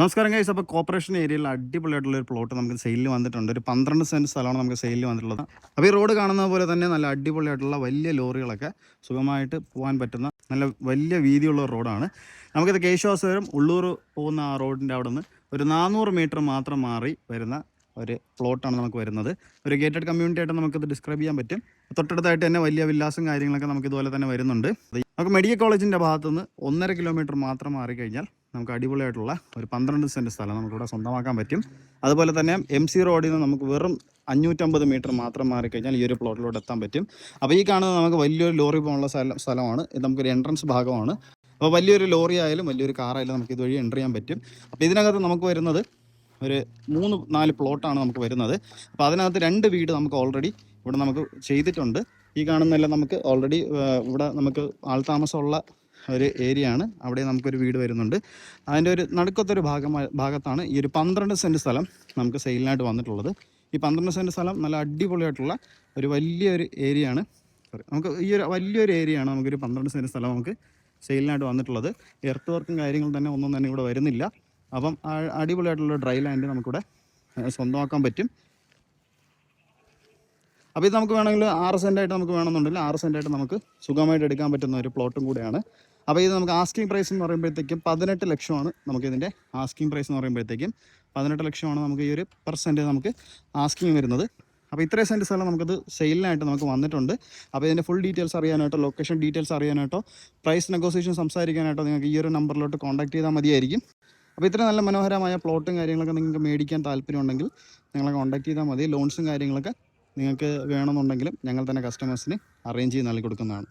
നമസ്കാരം ഗൈസ്. അപ്പോൾ കോർപ്പറേഷൻ ഏരിയയിൽ അടിപൊളിയായിട്ടുള്ള ഒരു പ്ലോട്ട് നമുക്ക് സെയിലിൽ വന്നിട്ടുണ്ട്. ഒരു 12 സെൻറ്റ് സ്ഥലമാണ് നമുക്ക് സെയിലിൽ വന്നിട്ടുള്ളത്. അപ്പോൾ ഈ റോഡ് കാണുന്ന പോലെ തന്നെ നല്ല അടിപൊളിയായിട്ടുള്ള വലിയ ലോറികളൊക്കെ സുഖമായിട്ട് പോകാൻ പറ്റുന്ന നല്ല വലിയ വീതിയുള്ള റോഡാണ്. നമുക്കിത് കേശവാസപുരം ഉള്ളൂർ പോകുന്ന ആ റോഡിൻ്റെ അവിടെ നിന്ന് ഒരു 400 മീറ്റർ മാത്രം മാറി വരുന്ന ഒരു പ്ലോട്ടാണ് നമുക്ക് വരുന്നത്. ഒരു ഗേറ്റഡ് കമ്മ്യൂണിറ്റി ആയിട്ട് നമുക്കിത് ഡിസ്ക്രൈബ് ചെയ്യാൻ പറ്റും. തൊട്ടടുത്തായിട്ട് തന്നെ വലിയ വില്ലാസും കാര്യങ്ങളൊക്കെ നമുക്ക് ഇതുപോലെ തന്നെ വരുന്നുണ്ട്. നമുക്ക് മെഡിക്കൽ കോളേജിൻ്റെ ഭാഗത്തുനിന്ന് 1.5 കിലോമീറ്റർ മാത്രം മാറിക്കഴിഞ്ഞാൽ നമുക്ക് അടിപൊളിയായിട്ടുള്ള ഒരു 12 സെൻറ്റ് സ്ഥലം നമുക്കിവിടെ സ്വന്തമാക്കാൻ പറ്റും. അതുപോലെ തന്നെ MC റോഡിൽ നിന്ന് നമുക്ക് വെറും 550 മീറ്റർ മാത്രം മാറിക്കഴിഞ്ഞാൽ ഈ ഒരു പ്ലോട്ടിലോട്ട് എത്താൻ പറ്റും. അപ്പോൾ ഈ കാണുന്നത് നമുക്ക് വലിയൊരു ലോറി പോകാനുള്ള സ്ഥലമാണ്. ഇത് നമുക്കൊരു എൻട്രൻസ് ഭാഗമാണ്. അപ്പോൾ വലിയൊരു ലോറി ആയാലും വലിയൊരു കാറായാലും നമുക്ക് ഇതുവഴി എൻ്റർ ചെയ്യാൻ പറ്റും. അപ്പോൾ ഇതിനകത്ത് നമുക്ക് വരുന്നത് ഒരു 3-4 പ്ലോട്ടാണ് നമുക്ക് വരുന്നത്. അപ്പോൾ അതിനകത്ത് 2 വീട് നമുക്ക് ഓൾറെഡി ഇവിടെ നമുക്ക് ചെയ്തിട്ടുണ്ട്. ഈ കാണുന്നതെല്ലാം നമുക്ക് ഓൾറെഡി ഇവിടെ നമുക്ക് ആൾതാമസമുള്ള ഒരു ഏരിയ ആണ്. അവിടെ നമുക്കൊരു വീട് വരുന്നുണ്ട്. അതിൻ്റെ ഒരു നടുക്കത്തൊരു ഭാഗത്താണ് ഈ ഒരു 12 സെൻറ്റ് സ്ഥലം നമുക്ക് സെയിലിനായിട്ട് വന്നിട്ടുള്ളത്. ഈ 12 സെൻറ്റ് സ്ഥലം നല്ല അടിപൊളിയായിട്ടുള്ള ഒരു വലിയൊരു ഏരിയ ആണ്. നമുക്ക് ഈ ഒരു വലിയൊരു ഏരിയ ആണ് നമുക്കൊരു 12 സെൻറ്റ് സ്ഥലം നമുക്ക് സെയിലിനായിട്ട് വന്നിട്ടുള്ളത്. എർത്ത് വർക്കും കാര്യങ്ങളും തന്നെ ഒന്നും തന്നെ ഇവിടെ വരുന്നില്ല. അപ്പം അടിപൊളിയായിട്ടുള്ള ഡ്രൈ ലാൻഡ് നമുക്കിവിടെ സ്വന്തമാക്കാൻ പറ്റും. അപ്പോൾ ഇത് നമുക്ക് വേണമെങ്കിൽ 6 സെൻറ്റായിട്ട് നമുക്ക് വേണമെന്നുണ്ടെങ്കിൽ 6 സെൻറ്റായിട്ട് നമുക്ക് സുഖമായിട്ട് എടുക്കാൻ പറ്റുന്ന ഒരു പ്ലോട്ടും കൂടെയാണ്. അപ്പോൾ ഇത് നമുക്ക് ആസ്കിങ് പ്രൈസ് എന്ന് പറയുമ്പോഴത്തേക്കും 18 ലക്ഷമാണ് നമുക്കിതിൻ്റെ ആസ്കിങ് പ്രൈസ് എന്ന് പറയുമ്പോഴത്തേക്കും 18 ലക്ഷമാണ് നമുക്ക് ഈ ഒരു പെർ സെൻറ്റ് നമുക്ക് ആസ്കിങ് വരുന്നത്. അപ്പോൾ ഇത്രയും സെൻറ്റ് സ്ഥലം നമുക്കത് സെയിലിനായിട്ട് നമുക്ക് വന്നിട്ടുണ്ട്. അപ്പോൾ ഇതിൻ്റെ ഫുൾ ഡീറ്റെയിൽസ് അറിയാനായിട്ടോ ലൊക്കേഷൻ ഡീറ്റെയിൽസ് അറിയാനായിട്ടോ പ്രൈസ് നെഗോസിയേഷൻ സംസാരിക്കാനായിട്ടോ നിങ്ങൾക്ക് ഈ ഒരു നമ്പറിലോട്ട് കോൺടാക്ട് ചെയ്താൽ മതിയായിരിക്കും. അപ്പോൾ ഇത്ര നല്ല മനോഹരമായ പ്ലോട്ടും കാര്യങ്ങളൊക്കെ നിങ്ങൾക്ക് മേടിക്കാൻ താല്പര്യമുണ്ടെങ്കിൽ ഞങ്ങളെ കോൺടാക്ട് ചെയ്താൽ മതി. ലോൺസും കാര്യങ്ങളൊക്കെ നിങ്ങൾക്ക് വേണമെന്നുണ്ടെങ്കിലും ഞങ്ങൾ തന്നെ കസ്റ്റമേഴ്സിന് അറേഞ്ച് ചെയ്ത് നൽകി കൊടുക്കുന്നതാണ്.